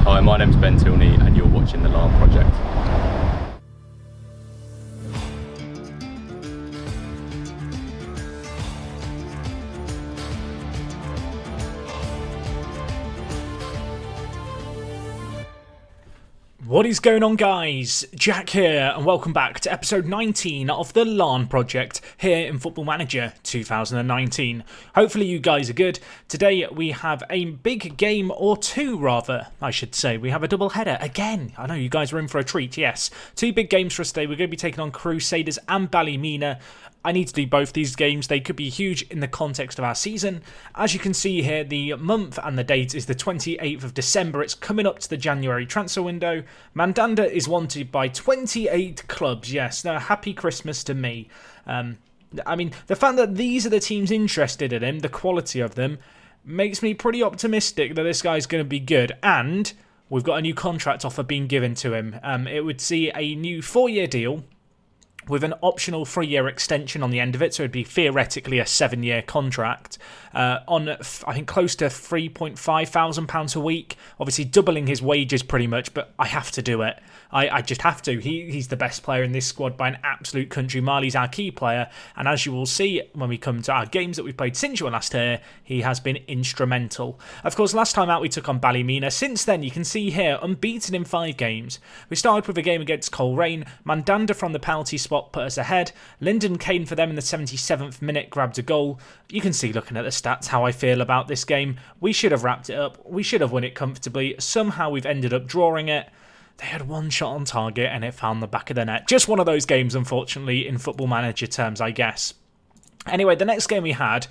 Hi, my name's Ben Tilney and you're watching the LARNE project. What is going on, guys? Jack here, and welcome back to episode 19 of the LARNE project here in Football Manager 2019. Hopefully you guys are good. Today we have a big game, or two rather, I should say. We have a double header again. I know you guys are in for a treat, yes. Two big games for us today. We're going to be taking on Crusaders and Ballymena. I need to do both these games. They could be huge in the context of our season. As you can see here, the month and the date is the 28th of December. It's coming up to the January transfer window. Mandanda is wanted by 28 clubs. Yes, now happy Christmas to me. I mean, the fact that these are the teams interested in him, the quality of them, makes me pretty optimistic that this guy's going to be good. And we've got a new contract offer being given to him. It would see a new 4-year deal with an optional 3-year extension on the end of it, so it'd be theoretically a 7-year contract on, I think, close to £3,500 a week. Obviously, doubling his wages pretty much, but I have to do it. I just have to. He's the best player in this squad by an absolute country mile. He's our key player, and as you will see when we come to our games that we've played since you were last here, he has been instrumental. Of course, last time out we took on Ballymena. Since then, you can see here, unbeaten in 5 games. We started with a game against Coleraine. Mandanda from the penalty spot put us ahead. Lyndon Kane for them in the 77th minute grabbed a goal. You can see, looking at the stats, how I feel about this game. We should have wrapped it up. We should have won it comfortably. Somehow we've ended up drawing it. They had one shot on target and it found the back of the net. Just one of those games, unfortunately, in Football Manager terms, I guess. Anyway, the next game we had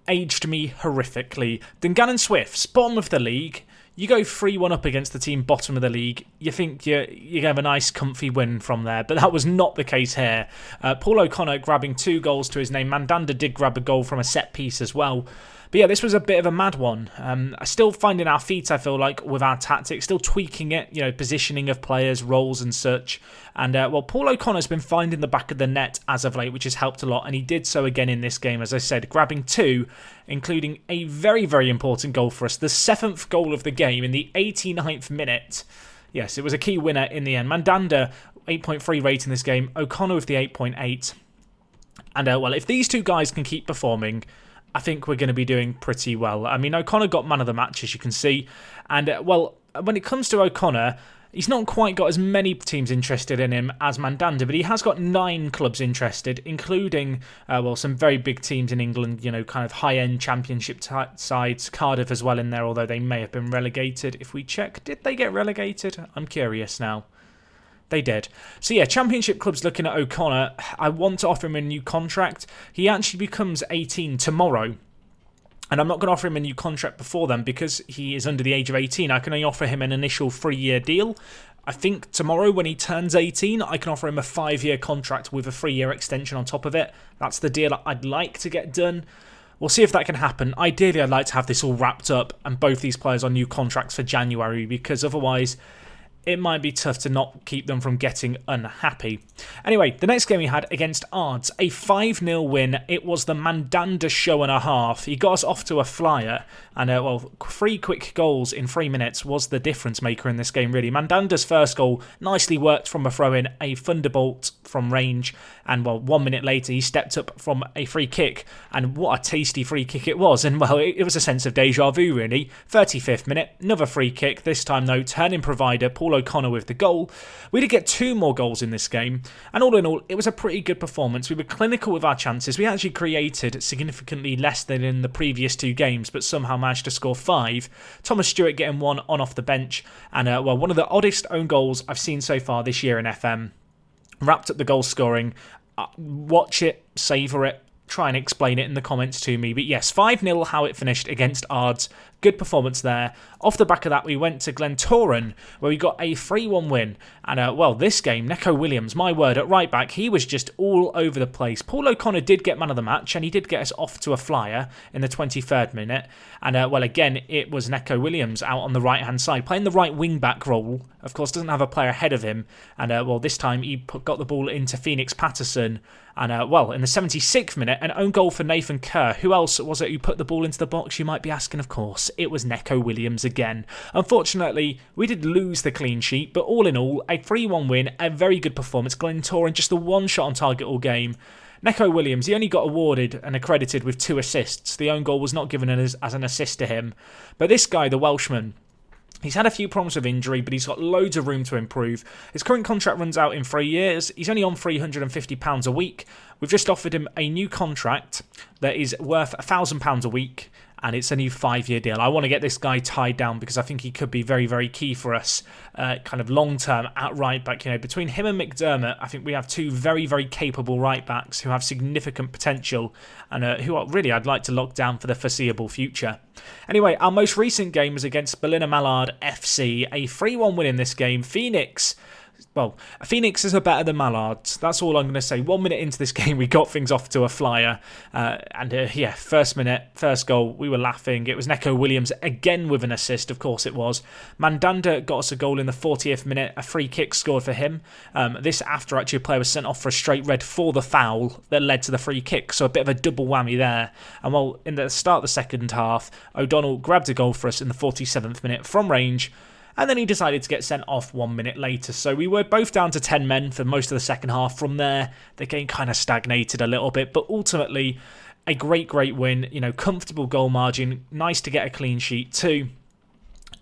aged me horrifically. Dungannon Swifts, bottom of the league. You go 3-1 up against the team bottom of the league. You think you have a nice comfy win from there, but that was not the case here. Paul O'Connor grabbing 2 goals to his name. Mandanda did grab a goal from a set piece as well. But yeah, this was a bit of a mad one. Still finding our feet, I feel like, with our tactics. Still tweaking it, positioning of players, roles and such. And, well, Paul O'Connor's been finding the back of the net as of late, which has helped a lot. And he did so again in this game, as I said, grabbing 2, including a very, very important goal for us. The 7th goal of the game in the 89th minute. Yes, it was a key winner in the end. Mandanda, 8.3 rate in this game. O'Connor with the 8.8. And, well, if these two guys can keep performing, I think we're going to be doing pretty well. I mean, O'Connor got man of the match, as you can see. And, well, when it comes to O'Connor, he's not quite got as many teams interested in him as Mandanda, but he has got 9 clubs interested, including, well, some very big teams in England, kind of high-end championship sides. Cardiff as well in there, although they may have been relegated. If we check, did they get relegated? I'm curious now. They did. So yeah, championship clubs looking at O'Connor. I want to offer him a new contract. He actually becomes 18 tomorrow. And I'm not going to offer him a new contract before then because he is under the age of 18. I can only offer him an initial 3-year deal. I think tomorrow when he turns 18, I can offer him a 5-year contract with a 3-year extension on top of it. That's the deal I'd like to get done. We'll see if that can happen. Ideally, I'd like to have this all wrapped up and both these players on new contracts for January, because otherwise it might be tough to not keep them from getting unhappy. Anyway, the next game we had against Addons, a 5-0 win. It was the Mandanda show and a half. He got us off to a flyer. And, well, 3 quick goals in 3 minutes was the difference maker in this game, really. Mandanda's first goal nicely worked from a throw-in, a thunderbolt from range. And, well, 1 minute later, he stepped up from a free kick. And what a tasty free kick it was. And, well, it was a sense of deja vu, really. 35th minute, another free kick. This time, though, turning provider, Paul O'Connor with the goal. We did get 2 more goals in this game. And all in all, it was a pretty good performance. We were clinical with our chances. We actually created significantly less than in the previous 2 games, but somehow managed to score 5. Thomas Stewart getting 1 on off the bench. And, well, one of the oddest own goals I've seen so far this year in FM. Wrapped up the goal scoring. Watch it, savour it, try and explain it in the comments to me. But yes, 5-0 how it finished against Addons. Good performance there. Off the back of that, we went to Glentoran, where we got a 3-1 win. And, well, this game, Neco Williams, my word, at right back, he was just all over the place. Paul O'Connor did get man of the match, and he did get us off to a flyer in the 23rd minute. And, well, again, it was Neco Williams out on the right-hand side, playing the right wing-back role. Of course, doesn't have a player ahead of him. And, well, this time he got the ball into Phoenix Patterson. And, well, in the 76th minute, An own goal for Nathan Kerr. Who else was it who put the ball into the box? You might be asking, of course. It was Neco Williams again. Unfortunately, we did lose the clean sheet, but all in all, a 3-1 win, a very good performance. Glentoran just the one shot on target all game. Neco Williams, he only got awarded and accredited with 2 assists. The own goal was not given as an assist to him. But this guy, the Welshman, he's had a few problems with injury, but he's got loads of room to improve. His current contract runs out in 3 years. He's only on £350 a week. We've just offered him a new contract that is worth £1,000 a week, and it's a new 5-year deal. I want to get this guy tied down because I think he could be very, very key for us, kind of long-term at right-back. You know, between him and McDermott, I think we have 2 very, very capable right-backs who have significant potential and who really I'd like to lock down for the foreseeable future. Anyway, our most recent game was against Ballymena Mallard FC, a 3-1 win in this game. Phoenix is better than Mallards. That's all I'm going to say. 1 minute into this game, we got things off to a flyer. First minute, first goal, we were laughing. It was Neco Williams again with an assist, of course it was. Mandanda got us a goal in the 40th minute. A free kick scored for him. This after actually a player was sent off for a straight red for the foul that led to the free kick. So a bit of a double whammy there. And well, in the start of the second half, O'Donnell grabbed a goal for us in the 47th minute from range. And then he decided to get sent off 1 minute later. So we were both down to 10 men for most of the second half. From there, the game kind of stagnated a little bit. But ultimately, a great win. You know, comfortable goal margin. Nice to get a clean sheet too.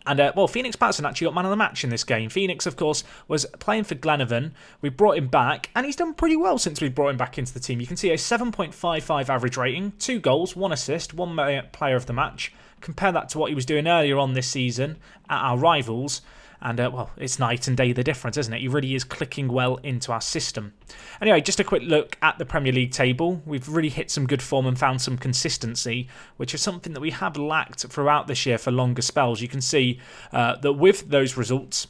And, Phoenix Patterson actually got man of the match in this game. Phoenix, of course, was playing for Glenavon. We brought him back, and he's done pretty well since we brought him back into the team. You can see a 7.55 average rating, 2 goals, 1 assist, 1 player of the match. Compare that to what he was doing earlier on this season at our rivals. And, it's night and day the difference, isn't it? He really is clicking well into our system. Anyway, just a quick look at the Premier League table. We've really hit some good form and found some consistency, which is something that we have lacked throughout this year for longer spells. You can see that with those results,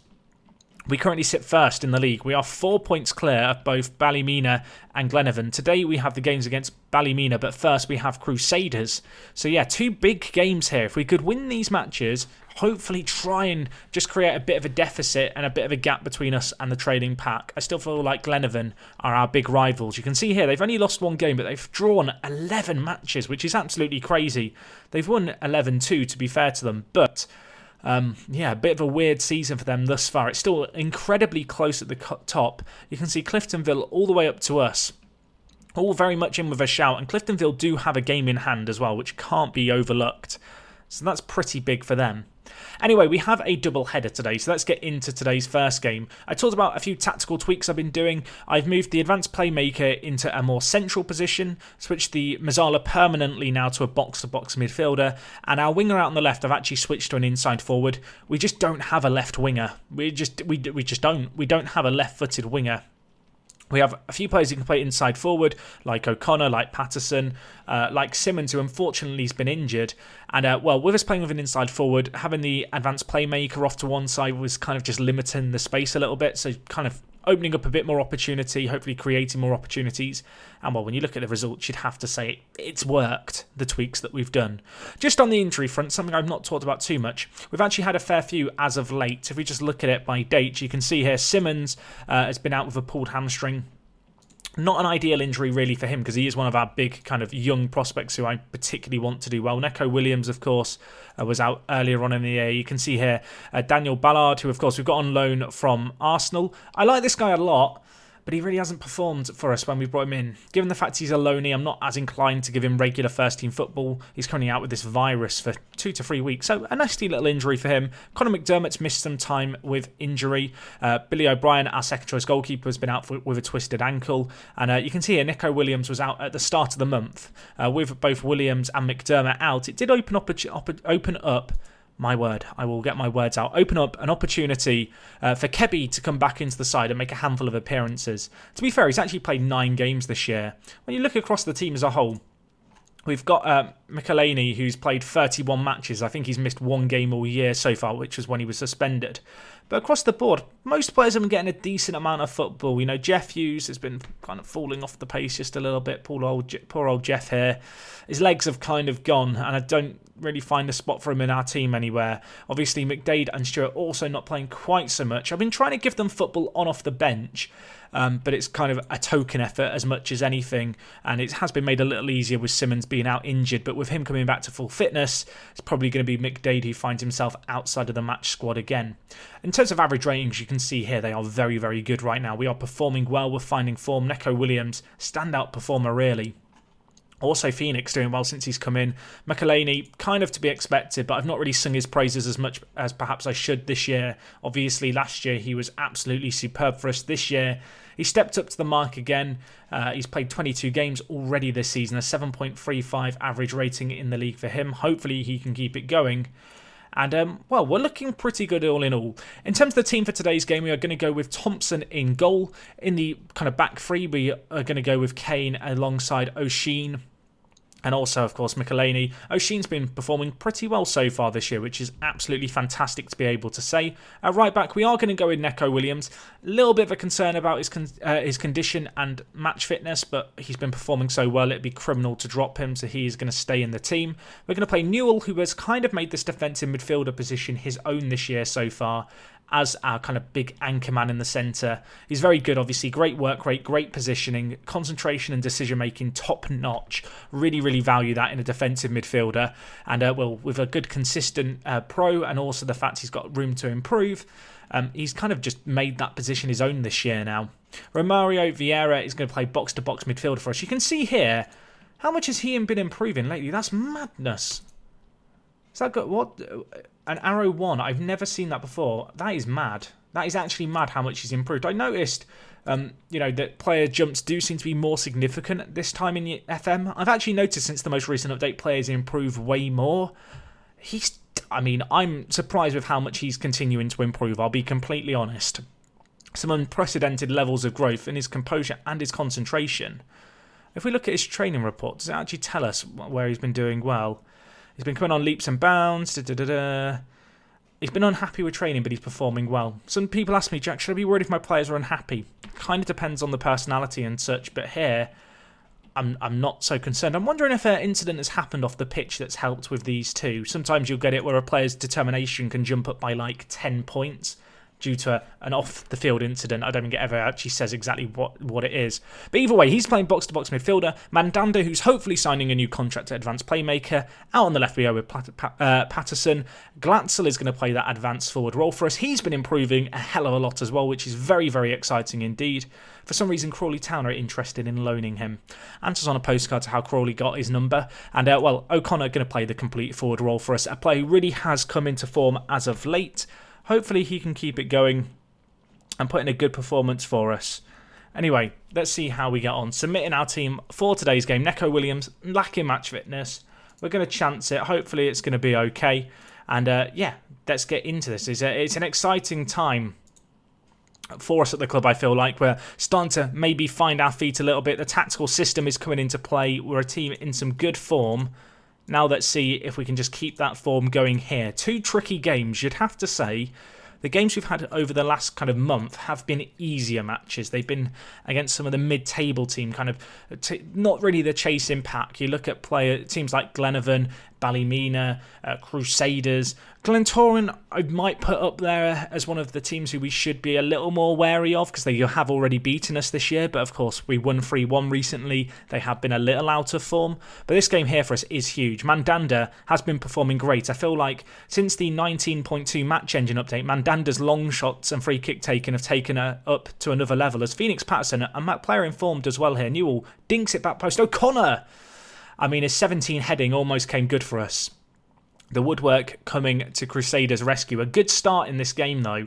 we currently sit first in the league. We are 4 points clear of both Ballymena and Glenavon. Today we have the games against Ballymena, but first we have Crusaders. So yeah, 2 big games here. If we could win these matches, hopefully try and just create a bit of a deficit and a bit of a gap between us and the trading pack. I still feel like Glenavon are our big rivals. You can see here, they've only lost 1 game, but they've drawn 11 matches, which is absolutely crazy. They've won 11-2, to be fair to them, but a bit of a weird season for them thus far. It's still incredibly close at the top. You can see Cliftonville all the way up to us. All very much in with a shout. And Cliftonville do have a game in hand as well, which can't be overlooked. So that's pretty big for them. Anyway, we have a double header today, so let's get into today's first game. I talked about a few tactical tweaks I've been doing. I've moved the advanced playmaker into a more central position, switched the Mazzala permanently now to a box-to-box midfielder, and our winger out on the left I've actually switched to an inside forward. We just don't have a left winger. We just don't. We don't have a left-footed winger. We have a few players who can play inside forward, like O'Connor, like Patterson, like Simmons, who unfortunately has been injured. And, with us playing with an inside forward, having the advanced playmaker off to one side was kind of just limiting the space a little bit. So kind of opening up a bit more opportunity, hopefully creating more opportunities. And, when you look at the results, you'd have to say it's worked, the tweaks that we've done. Just on the injury front, something I've not talked about too much. We've actually had a fair few as of late. If we just look at it by date, you can see here Simmons has been out with a pulled hamstring. Not an ideal injury really for him because he is one of our big kind of young prospects who I particularly want to do well. Neco Williams, of course, was out earlier on in the year. You can see here Daniel Ballard, who of course we've got on loan from Arsenal. I like this guy a lot, but he really hasn't performed for us when we brought him in. Given the fact he's a loanee, I'm not as inclined to give him regular first-team football. He's currently out with this virus for 2 to 3 weeks, so a nasty little injury for him. Conor McDermott's missed some time with injury. Billy O'Brien, our second-choice goalkeeper, has been out with a twisted ankle. And you can see here, Neco Williams was out at the start of the month. With both Williams and McDermott out, it did open up my word, I will get my words out. Open up an opportunity for Kebby to come back into the side and make a handful of appearances. To be fair, he's actually played 9 games this year. When you look across the team as a whole, we've got Michelini, who's played 31 matches. I think he's missed one game all year so far, which was when he was suspended. But across the board, most players have been getting a decent amount of football. You know, Jeff Hughes has been kind of falling off the pace just a little bit. Poor old Jeff here. His legs have kind of gone, and I don't really find a spot for him in our team anywhere. Obviously, McDade and Stewart also not playing quite so much. I've been trying to give them football on off the bench, but it's kind of a token effort as much as anything, and it has been made a little easier with Simmons being out injured, but with him coming back to full fitness, it's probably going to be McDade who finds himself outside of the match squad again. In terms of average ratings, you can see here they are very, very good right now. We are performing well, we're finding form. Neco Williams, standout performer really. Also Phoenix doing well since he's come in. Michelini, kind of to be expected, but I've not really sung his praises as much as perhaps I should this year. Obviously, last year he was absolutely superb for us. This year, he stepped up to the mark again. He's played 22 games already this season, a 7.35 average rating in the league for him. Hopefully he can keep it going. And, well, we're looking pretty good all in all. In terms of the team for today's game, we are going to go with Thompson in goal. In the kind of back three, we are going to go with Kane alongside O'Sheen. And also, of course, Michelini. O'Sheen's been performing pretty well so far this year, which is absolutely fantastic to be able to say. At right back, we are going to go with Neco Williams. A little bit of a concern about his condition and match fitness, but he's been performing so well, it'd be criminal to drop him, so he is going to stay in the team. We're going to play Newell, who has kind of made this defensive midfielder position his own this year so far, as our kind of big anchor man in the centre. He's very good, obviously. Great work rate, great positioning, concentration and decision-making top-notch. Really, really value that in a defensive midfielder. And, well, with a good, consistent pro and also the fact he's got room to improve, he's kind of just made that position his own this year now. Romario Vieira is going to play box-to-box midfielder for us. You can see here, how much has he been improving lately? That's madness. Has that got what? An arrow 1. I've never seen that before. That is mad. That is actually mad how much he's improved. I noticed, you know, that player jumps do seem to be more significant this time in the FM. I've actually noticed since the most recent update, players improve way more. I'm surprised with how much he's continuing to improve. I'll be completely honest. Some unprecedented levels of growth in his composure and his concentration. If we look at his training report, does it actually tell us where he's been doing well? He's been coming on leaps and bounds. He's been unhappy with training, but he's performing well. Some people ask me, Jack, should I be worried if my players are unhappy? Kind of depends on the personality and such, but here, I'm not so concerned. I'm wondering if an incident has happened off the pitch that's helped with these two. Sometimes you'll get it where a player's determination can jump up by like 10 points. Due to an off-the-field incident. I don't think it ever actually says exactly what it is. But either way, he's playing box-to-box midfielder. Mandanda, who's hopefully signing a new contract at advanced playmaker. Out on the left, we go with Patterson. Glatzel is going to play that advanced forward role for us. He's been improving a hell of a lot as well, which is very, very exciting indeed. For some reason, Crawley Town are interested in loaning him. Answers on a postcard to how Crawley got his number. And, well, O'Connor going to play the complete forward role for us. A player who really has come into form as of late. Hopefully he can keep it going and put in a good performance for us. Anyway, let's see how we get on. Submitting our team for today's game. Neco Williams, lacking match fitness. We're going to chance it. Hopefully it's going to be okay. And yeah, let's get into this. It's an exciting time for us at the club, I feel like. We're starting to maybe find our feet a little bit. The tactical system is coming into play. We're a team in some good form. Now let's see if we can just keep that form going here. 2 tricky games, you'd have to say. The games we've had over the last kind of month have been easier matches. They've been against some of the mid-table team, kind of not really the chasing pack. You look at teams like Glenavon, Ballymena, Crusaders. Glentoran I might put up there as one of the teams who we should be a little more wary of because they have already beaten us this year. But of course, we won 3-1 recently. They have been a little out of form. But this game here for us is huge. Mandanda has been performing great. I feel like since the 19.2 match engine update, Mandanda's long shots and free kick taken have taken her up to another level. As Phoenix Patterson, a player informed as well here. Newell dinks it back post. O'Connor! I mean, his 17 heading almost came good for us. The woodwork coming to Crusaders' rescue. A good start in this game, though.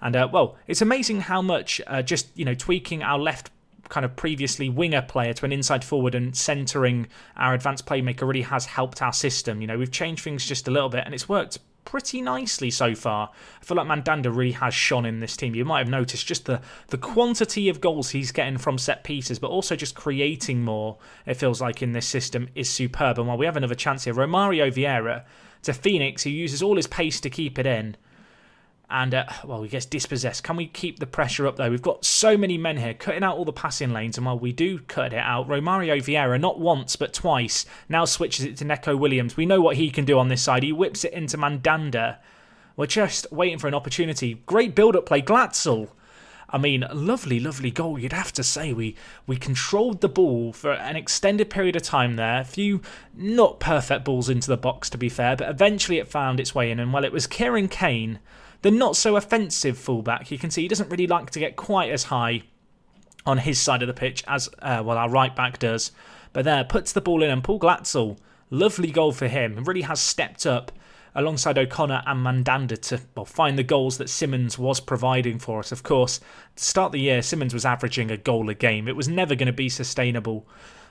And, well, it's amazing how much just, you know, tweaking our left kind of previously winger player to an inside forward and centering our advanced playmaker really has helped our system. You know, we've changed things just a little bit and it's worked pretty nicely so far. I feel like Mandanda really has shone in this team. You might have noticed just the quantity of goals he's getting from set pieces, but also just creating more, it feels like, in this system is superb. And while we have another chance here, Romario Vieira to Phoenix, who uses all his pace to keep it in. And, well, he gets dispossessed. Can we keep the pressure up, though? We've got so many men here cutting out all the passing lanes. And while we do cut it out, Romario Vieira, not once, but twice, now switches it to Neco Williams. We know what he can do on this side. He whips it into Mandanda. We're just waiting for an opportunity. Great build-up play. Glatzel. I mean, lovely, lovely goal, you'd have to say. We controlled the ball for an extended period of time there. A few not perfect balls into the box, to be fair, but eventually it found its way in. And, well, it was Kieran Kane, the not-so-offensive fullback. You can see he doesn't really like to get quite as high on his side of the pitch as, well, our right-back does. But there, puts the ball in, and Paul Glatzel, lovely goal for him. Really has stepped up alongside O'Connor and Mandanda to, well, find the goals that Simmons was providing for us. Of course, to start the year, Simmons was averaging a goal a game. It was never going to be sustainable.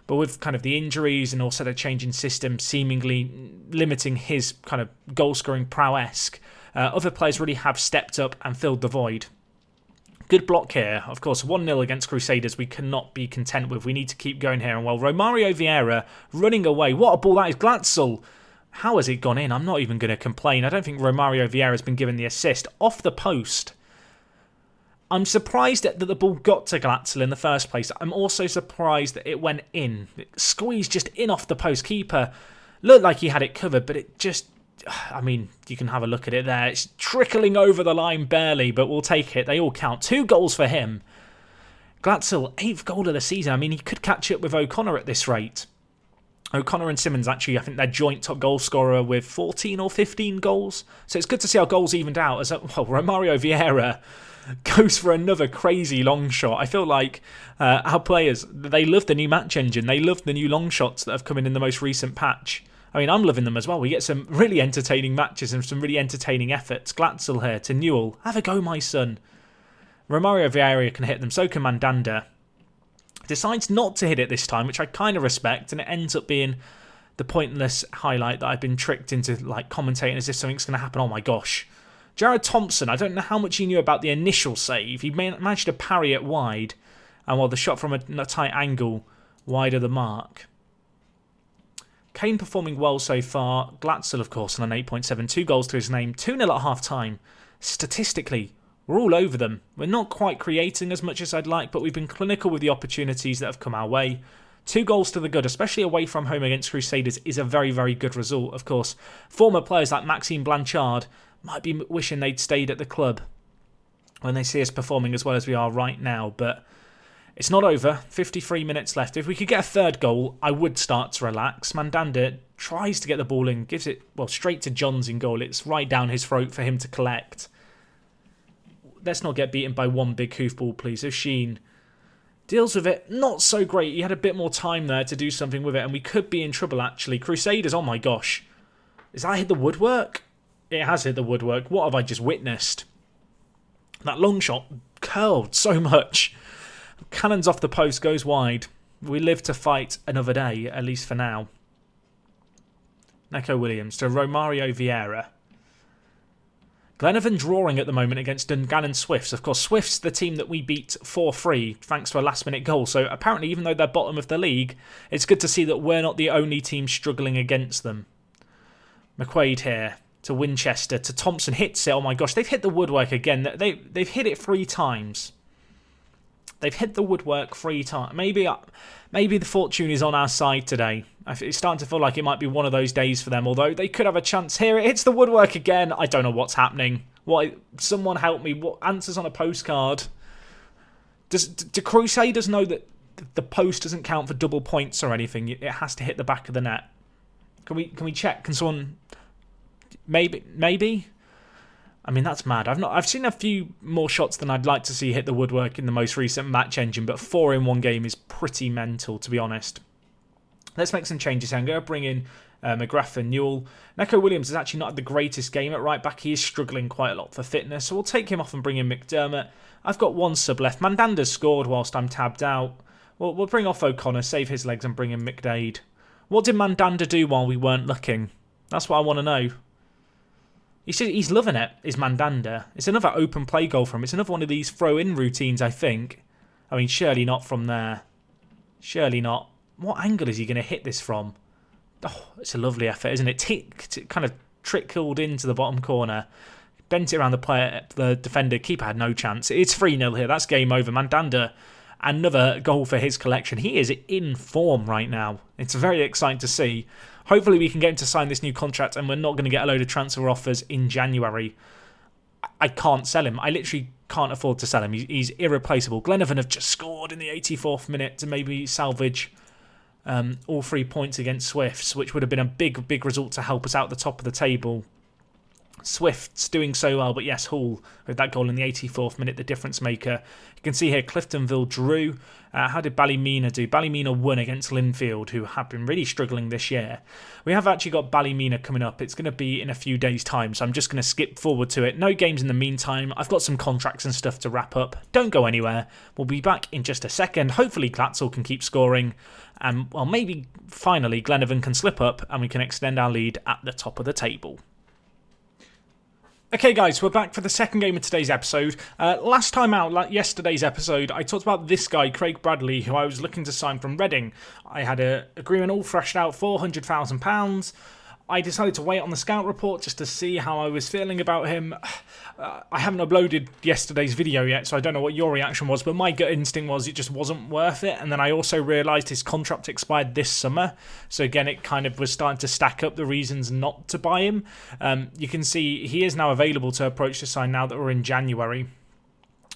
But with kind of the injuries and also the change in system seemingly limiting his kind of goal-scoring prowess, other players really have stepped up and filled the void. Good block here. Of course, 1-0 against Crusaders we cannot be content with. We need to keep going here. And while Romario Vieira running away, what a ball that is. Glatzel, how has it gone in? I'm not even going to complain. I don't think Romario Vieira has been given the assist. Off the post. I'm surprised that the ball got to Glatzel in the first place. I'm also surprised that it went in. It squeezed just in off the post. Keeper looked like he had it covered, but it just... I mean, you can have a look at it there. It's trickling over the line barely, but we'll take it. They all count. 2 goals for him. Glatzel, 8th goal of the season. I mean, he could catch up with O'Connor at this rate. O'Connor and Simmons, actually, I think they're joint top goal scorer with 14 or 15 goals. So it's good to see our goals evened out. As well, Romario Vieira goes for another crazy long shot. I feel like our players, they love the new match engine. They love the new long shots that have come in the most recent patch. I mean, I'm loving them as well. We get some really entertaining matches and some really entertaining efforts. Glatzel here to Newell. Have a go, my son. Romario Vieira can hit them. So can Mandanda. Decides not to hit it this time, which I kind of respect. And it ends up being the pointless highlight that I've been tricked into like commentating as if something's going to happen. Oh my gosh. Jared Thompson, I don't know how much he knew about the initial save. He managed to parry it wide. And while the shot from a tight angle, wide of the mark. Kane performing well so far. Glatzel, of course, on an 8.7. 2 goals to his name. 2-0 at half-time. Statistically, we're all over them. We're not quite creating as much as I'd like, but we've been clinical with the opportunities that have come our way. 2 goals to the good, especially away from home against Crusaders, is a very, very good result. Of course, former players like Maxime Blanchard might be wishing they'd stayed at the club when they see us performing as well as we are right now, but... It's not over. 53 minutes left. If we could get a 3rd goal, I would start to relax. Mandanda tries to get the ball in, gives it, well, straight to Johns in goal. It's right down his throat for him to collect. Let's not get beaten by one big hoofball, please. O'Sheen deals with it. Not so great. He had a bit more time there to do something with it, and we could be in trouble, actually. Crusaders, oh my gosh. Has that hit the woodwork? It has hit the woodwork. What have I just witnessed? That long shot curled so much. Cannons off the post, goes wide. We live to fight another day, at least for now. Neco Williams to Romario Vieira. Glenavon drawing at the moment against Dungannon Swifts. Of course, Swifts, the team that we beat 4-3 thanks to a last-minute goal. So apparently, even though they're bottom of the league, it's good to see that we're not the only team struggling against them. McQuaid here to Winchester to Thompson. Hits it. Oh my gosh, they've hit the woodwork again. They've hit it 3 times. They've hit the woodwork 3 times. Maybe the fortune is on our side today. It's starting to feel like it might be one of those days for them. Although they could have a chance here. It hits the woodwork again. I don't know what's happening. Someone help me. What answers on a postcard? Do Crusaders know that the post doesn't count for double points or anything? It has to hit the back of the net. Can we check? Can someone? Maybe. I mean, that's mad. I've seen a few more shots than I'd like to see hit the woodwork in the most recent match engine, but 4 in one game is pretty mental, to be honest. Let's make some changes here. I'm going to bring in McGrath and Newell. Neco Williams has actually not had the greatest game at right back. He is struggling quite a lot for fitness, so we'll take him off and bring in McDermott. I've got 1 sub left. Mandanda's scored whilst I'm tabbed out. We'll bring off O'Connor, save his legs, and bring in McDade. What did Mandanda do while we weren't looking? That's what I want to know. He's loving it, is Mandanda. It's another open play goal for him. It's another one of these throw-in routines, I think. I mean, surely not from there. Surely not. What angle is he going to hit this from? Oh, it's a lovely effort, isn't it? It kind of trickled into the bottom corner. Bent it around the defender. Keeper had no chance. It's 3-0 here. That's game over. Mandanda, another goal for his collection. He is in form right now. It's very exciting to see. Hopefully we can get him to sign this new contract and we're not going to get a load of transfer offers in January. I can't sell him. I literally can't afford to sell him. He's irreplaceable. Glenavon have just scored in the 84th minute to maybe salvage all 3 points against Swifts, which would have been a big result to help us out the top of the table. Swifts doing so well, but yes, Hull with that goal in the 84th minute, the difference maker. You can see here Cliftonville drew. How did Ballymena do? Ballymena won against Linfield, who have been really struggling this year. We have actually got Ballymena coming up. It's going to be in a few days' time, so I'm just going to skip forward to it. No games in the meantime. I've got some contracts and stuff to wrap up. Don't go anywhere. We'll be back in just a second. Hopefully Glatzel can keep scoring. And, well, maybe finally Glenavon can slip up and we can extend our lead at the top of the table. Okay guys, we're back for the second game of today's episode. Last time out, like yesterday's episode, I talked about this guy, Craig Bradley, who I was looking to sign from Reading. I had an agreement all thrashed out, £400,000. I decided to wait on the scout report just to see how I was feeling about him. I haven't uploaded yesterday's video yet, so I don't know what your reaction was, but my gut instinct was it just wasn't worth it. And then I also realised his contract expired this summer. So again, it kind of was starting to stack up the reasons not to buy him. You can see he is now available to approach to sign now that we're in January.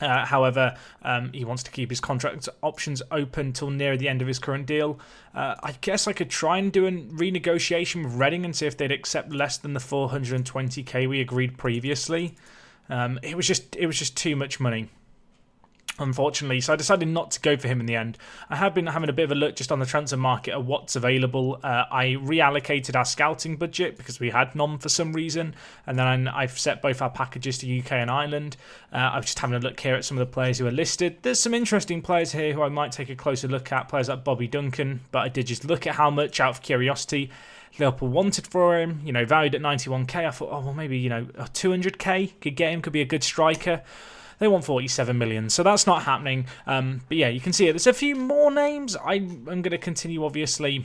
However, he wants to keep his contract options open till near the end of his current deal. I guess I could try and do a renegotiation with Reading and see if they'd accept less than the 420k we agreed previously. It was just too much money, unfortunately, so I decided not to go for him in the end. I have been having a bit of a look just on the transfer market at what's available. I reallocated our scouting budget because we had none for some reason, and then I've set both our packages to UK and Ireland. I was just having a look here at some of the players who are listed. There's some interesting players here who I might take a closer look at, players like Bobby Duncan, but I did just look at how much out of curiosity Liverpool wanted for him, valued at 91k. I thought, oh, well, maybe, 200k could get him, could be a good striker. They want 47 million, so that's not happening. But yeah, you can see it. There's a few more names. I'm going to continue, obviously,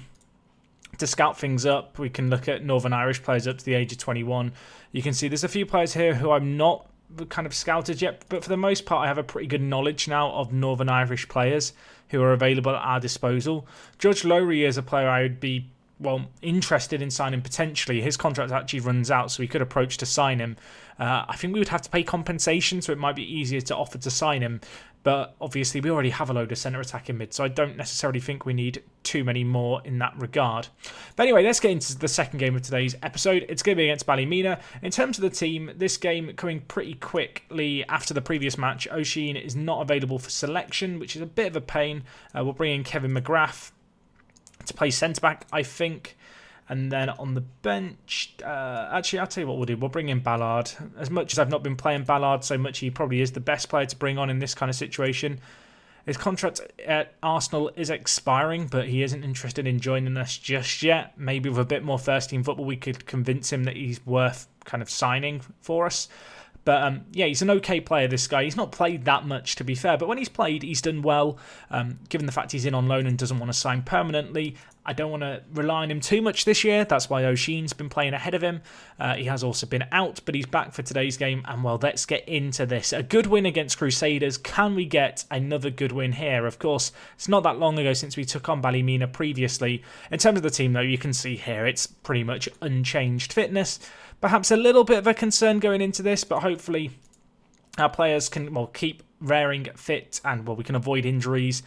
to scout things up. We can look at Northern Irish players up to the age of 21. You can see there's a few players here who I'm not kind of scouted yet, but for the most part, I have a pretty good knowledge now of Northern Irish players who are available at our disposal. Judge Lowry is a player I would be interested in signing potentially. His contract actually runs out, so we could approach to sign him. I think we would have to pay compensation, so it might be easier to offer to sign him. But obviously, we already have a load of centre attacking mid, so I don't necessarily think we need too many more in that regard. But anyway, let's get into the second game of today's episode. It's going to be against Ballymena. In terms of the team, this game coming pretty quickly after the previous match. O'Sheen is not available for selection, which is a bit of a pain. We'll bring in Kevin McGrath to play centre-back, I think. And then on the bench, actually, I'll tell you what we'll do. We'll bring in Ballard. As much as I've not been playing Ballard so much, he probably is the best player to bring on in this kind of situation. His contract at Arsenal is expiring, but he isn't interested in joining us just yet. Maybe with a bit more first-team football, we could convince him that he's worth kind of signing for us. But yeah, he's an okay player, this guy. He's not played that much, to be fair. But when he's played, he's done well. Given the fact he's in on loan and doesn't want to sign permanently, I don't want to rely on him too much this year. That's why O'Sheen's been playing ahead of him. He has also been out, but he's back for today's game. And, well, let's get into this. A good win against Crusaders. Can we get another good win here? Of course, it's not that long ago since we took on Ballymena previously. In terms of the team, though, you can see here it's pretty much unchanged fitness. Perhaps a little bit of a concern going into this, but hopefully our players can keep raring fit and we can avoid injuries.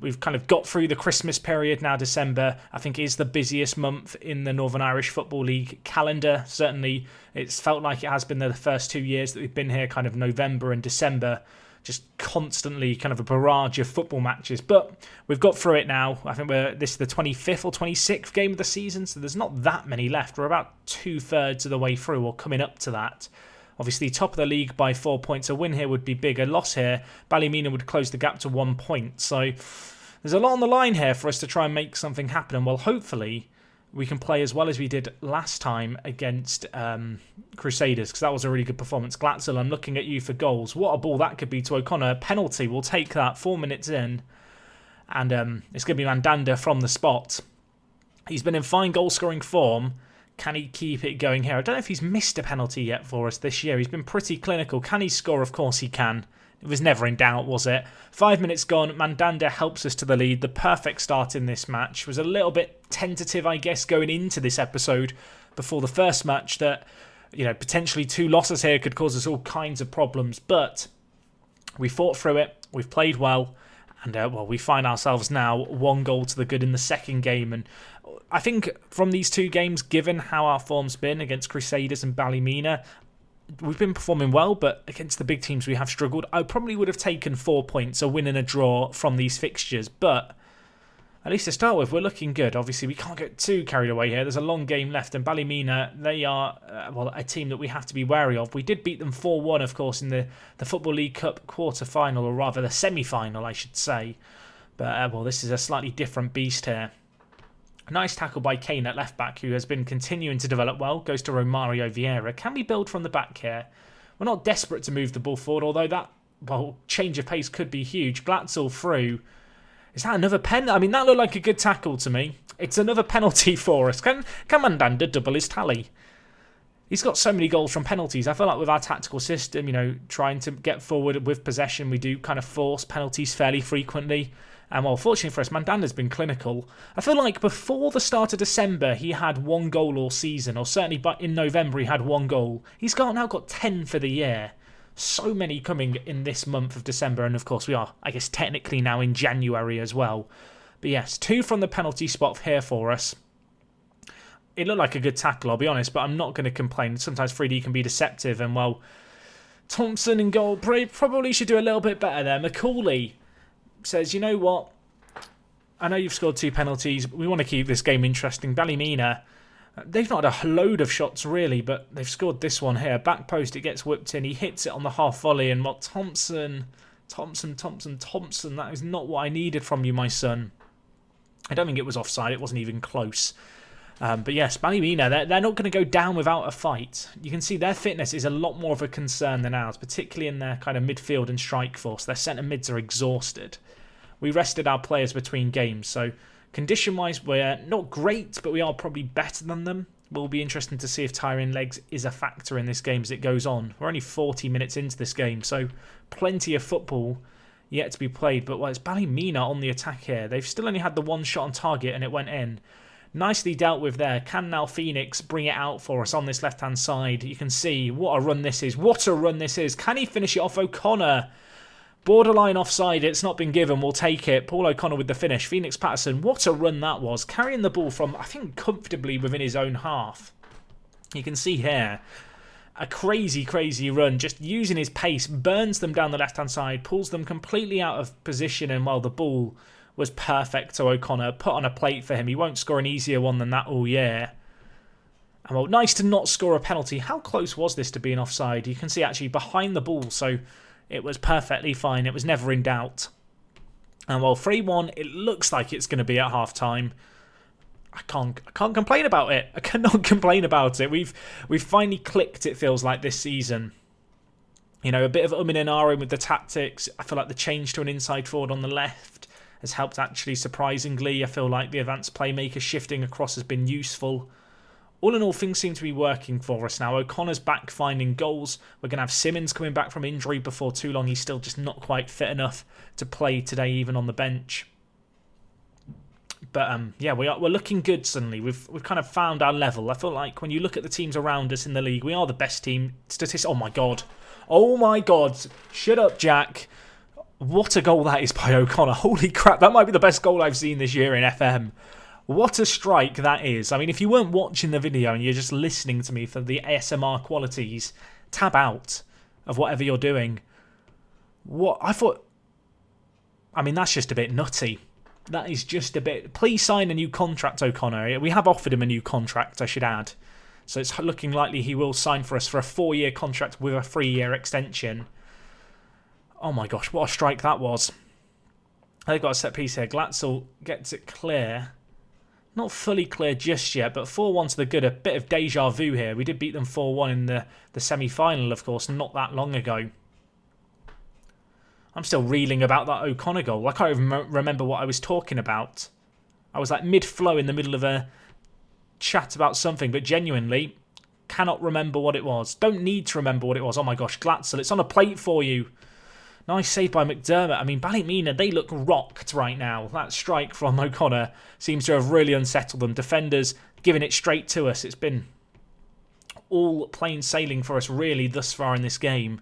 We've kind of got through the Christmas period now. December, I think, is the busiest month in the Northern Irish Football League calendar. Certainly, it's felt like it has been the first 2 years that we've been here, kind of November and December. Just constantly kind of a barrage of football matches. But we've got through it now. I think this is the 25th or 26th game of the season, so there's not that many left. We're about 2/3 of the way through, or coming up to that. Obviously, top of the league by 4 points. A win here would be big. A loss here, Ballymena would close the gap to 1 point. So there's a lot on the line here for us to try and make something happen. And, well, hopefully we can play as well as we did last time against Crusaders, because that was a really good performance. Glatzel, I'm looking at you for goals. What a ball that could be to O'Connor. Penalty, we'll take that 4 minutes in. And it's going to be Mandanda from the spot. He's been in fine goal-scoring form. Can he keep it going here? I don't know if he's missed a penalty yet for us this year. He's been pretty clinical. Can he score? Of course he can. It was never in doubt, was it? 5 minutes gone. Mandanda helps us to the lead. The perfect start in this match. Was a little bit tentative, I guess, going into this episode before the first match that, you know, potentially 2 losses here could cause us all kinds of problems. But we fought through it. We've played well. And, well, we find ourselves now 1 goal to the good in the second game. And I think from these 2 games, given how our form's been against Crusaders and Ballymena, we've been performing well, but against the big teams we have struggled. I probably would have taken 4 points, a win and a draw from these fixtures, but at least to start with, we're looking good. Obviously, we can't get too carried away here. There's a long game left, and Ballymena, they are well, a team that we have to be wary of. We did beat them 4-1, of course, in the Football League Cup quarter-final, or rather the semi-final, I should say. But, well, this is a slightly different beast here. A nice tackle by Kane at left-back, who has been continuing to develop well. Goes to Romario Vieira. Can we build from the back here? We're not desperate to move the ball forward, although that, well, change of pace could be huge. Glatzel through. Is that another pen? I mean, that looked like a good tackle to me. It's another penalty for us. Can Mandanda double his tally? He's got so many goals from penalties. I feel like with our tactical system, you know, trying to get forward with possession, we do kind of force penalties fairly frequently. And well, fortunately for us, Mandanda's been clinical. I feel like before the start of December, he had 1 goal all season, or certainly in November he had 1 goal. He's now got 10 for the year. So many coming in this month of December, and of course we are, I guess, technically now in January as well. But yes, 2 from the penalty spot here for us. It looked like a good tackle, I'll be honest, but I'm not going to complain. Sometimes 3D can be deceptive, and well, Thompson in goal probably should do a little bit better there. Macaulay says, you know what, I know you've scored 2 penalties, but we want to keep this game interesting. Ballymena, they've not had a load of shots really, but they've scored this one here. Back post, it gets whipped in. He hits it on the half volley, and well, Thompson, that is not what I needed from you, my son. I don't think it was offside. It wasn't even close. But yes, Ballymena, they're not going to go down without a fight. You can see their fitness is a lot more of a concern than ours, particularly in their kind of midfield and strike force. Their centre mids are exhausted. We rested our players between games, so condition-wise, we're not great, but we are probably better than them. Will be interesting to see if tiring legs is a factor in this game as it goes on. We're only 40 minutes into this game, so plenty of football yet to be played. But well, it's Ballymena on the attack here. They've still only had the 1 shot on target, and it went in. Nicely dealt with there. Can now Phoenix bring it out for us on this left-hand side? You can see what a run this is. What a run this is. Can he finish it off? O'Connor. Borderline offside. It's not been given. We'll take it. Paul O'Connor with the finish. Phoenix Patterson. What a run that was. Carrying the ball from, I think, comfortably within his own half. You can see here a crazy, crazy run. Just using his pace. Burns them down the left-hand side. Pulls them completely out of position. And while the ball was perfect to O'Connor, put on a plate for him. He won't score an easier one than that all year. And well, nice to not score a penalty. How close was this to being offside? You can see actually behind the ball, so it was perfectly fine. It was never in doubt. And well, 3-1, it looks like it's going to be at half-time. I can't complain about it. I cannot complain about it. We've finally clicked, it feels like, this season. You know, a bit of umming and ahhing with the tactics. I feel like the change to an inside forward on the left has helped actually surprisingly. I feel like the advanced playmaker shifting across has been useful. All in all, things seem to be working for us now. O'Connor's back finding goals. We're going to have Simmons coming back from injury before too long. He's still just not quite fit enough to play today, even on the bench. But yeah, we're looking good suddenly. We've kind of found our level. I feel like when you look at the teams around us in the league, we are the best team. Oh my god. Oh my god. Shut up, Jack. What a goal that is by O'Connor. Holy crap, that might be the best goal I've seen this year in FM. What a strike that is. I mean, if you weren't watching the video and you're just listening to me for the ASMR qualities, tab out of whatever you're doing. What? I mean, that's just a bit nutty. That is just a bit... Please sign a new contract, O'Connor. We have offered him a new contract, I should add. So it's looking likely he will sign for us for a 4-year contract with a 3-year extension. Oh my gosh, what a strike that was. They've got a set piece here. Glatzel gets it clear. Not fully clear just yet, but 4-1 to the good. A bit of deja vu here. We did beat them 4-1 in the semi-final, of course, not that long ago. I'm still reeling about that O'Connor goal. I can't even remember what I was talking about. I was like mid-flow in the middle of a chat about something, but genuinely cannot remember what it was. Don't need to remember what it was. Oh my gosh, Glatzel, it's on a plate for you. Nice save by McDermott. I mean, Ballymena, they look rocked right now. That strike from O'Connor seems to have really unsettled them. Defenders giving it straight to us. It's been all plain sailing for us really thus far in this game.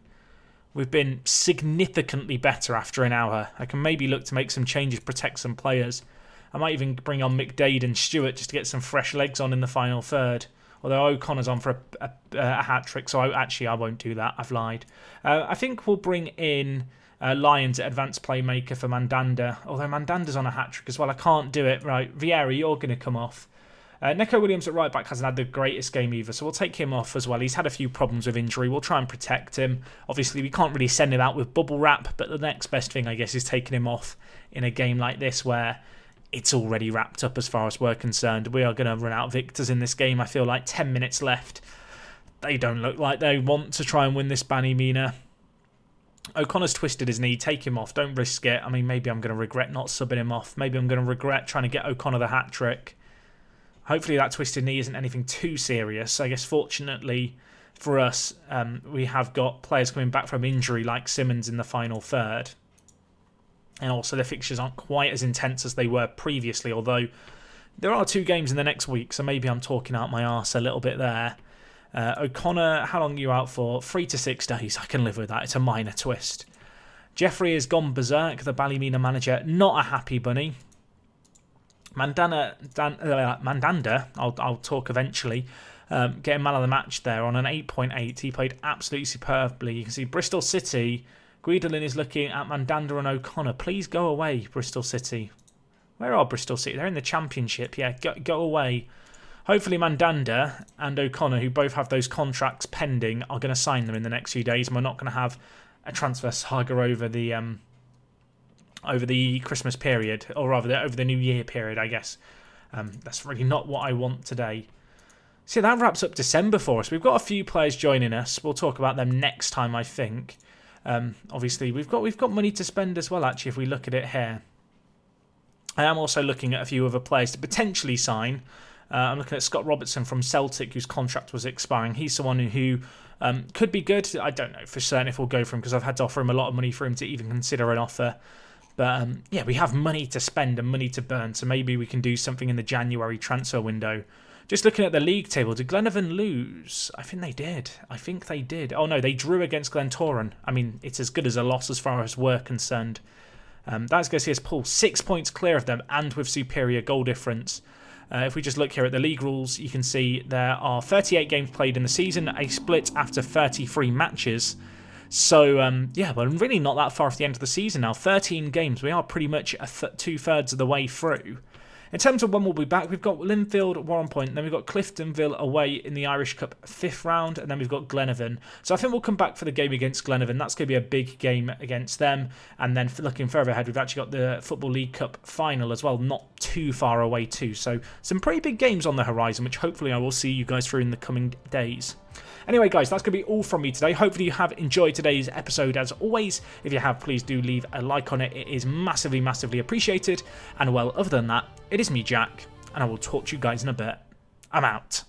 We've been significantly better after an hour. I can maybe look to make some changes, protect some players. I might even bring on McDade and Stewart just to get some fresh legs on in the final third. Although O'Connor's on for a hat-trick, so I won't do that. I've lied. I think we'll bring in Lyons at advanced playmaker for Mandanda. Although Mandanda's on a hat-trick as well. I can't do it. Right, Vieira, you're going to come off. Neco Williams at right back hasn't had the greatest game either, so we'll take him off as well. He's had a few problems with injury. We'll try and protect him. Obviously, we can't really send him out with bubble wrap, but the next best thing, I guess, is taking him off in a game like this where it's already wrapped up as far as we're concerned. We are going to run out victors in this game. I feel like 10 minutes left. They don't look like they want to try and win this Ballymena. O'Connor's twisted his knee. Take him off. Don't risk it. I mean, maybe I'm going to regret not subbing him off. Maybe I'm going to regret trying to get O'Connor the hat-trick. Hopefully that twisted knee isn't anything too serious. I guess fortunately for us, we have got players coming back from injury like Simmons in the final third. And also the fixtures aren't quite as intense as they were previously, although there are 2 games in the next week, so maybe I'm talking out my arse a little bit there. O'Connor, how long are you out for? 3 to 6 days. I can live with that. It's a minor twist. Jeffrey has gone berserk, the Ballymena manager. Not a happy bunny. Mandanda, I'll talk eventually. Getting man of the match there on an 8.8. He played absolutely superbly. You can see Bristol City. Guidolin is looking at Mandanda and O'Connor. Please go away, Bristol City. Where are Bristol City? They're in the Championship. Yeah, go away. Hopefully Mandanda and O'Connor, who both have those contracts pending, are going to sign them in the next few days. And we're not going to have a transfer saga over the Christmas period, or rather over the New Year period, I guess. That's really not what I want today. See, that wraps up December for us. We've got a few players joining us. We'll talk about them next time, I think. Obviously, we've got money to spend as well, actually, if we look at it here. I am also looking at a few other players to potentially sign. I'm looking at Scott Robertson from Celtic, whose contract was expiring. He's the one who could be good. I don't know for certain if we'll go for him, because I've had to offer him a lot of money for him to even consider an offer. But yeah, we have money to spend and money to burn, so maybe we can do something in the January transfer window. Just looking at the league table, did Glenavon lose? I think they did. Oh no, they drew against Glentoran. I mean, it's as good as a loss as far as we're concerned. That's going to see us pull 6 points clear of them and with superior goal difference. If we just look here at the league rules, you can see there are 38 games played in the season, a split after 33 matches. So, yeah, we're really not that far off the end of the season now. 13 games. We are pretty much 2/3 of the way through. In terms of when we'll be back, we've got Linfield, Warren Point, then we've got Cliftonville away in the Irish Cup 5th round, and then we've got Glenavon. So I think we'll come back for the game against Glenavon. That's going to be a big game against them. And then looking further ahead, we've actually got the Football League Cup final as well, not too far away too. So some pretty big games on the horizon, which hopefully I will see you guys through in the coming days. Anyway, guys, that's going to be all from me today. Hopefully you have enjoyed today's episode. As always, if you have, please do leave a like on it. It is massively, massively appreciated. And well, other than that, it is me, Jack, and I will talk to you guys in a bit. I'm out.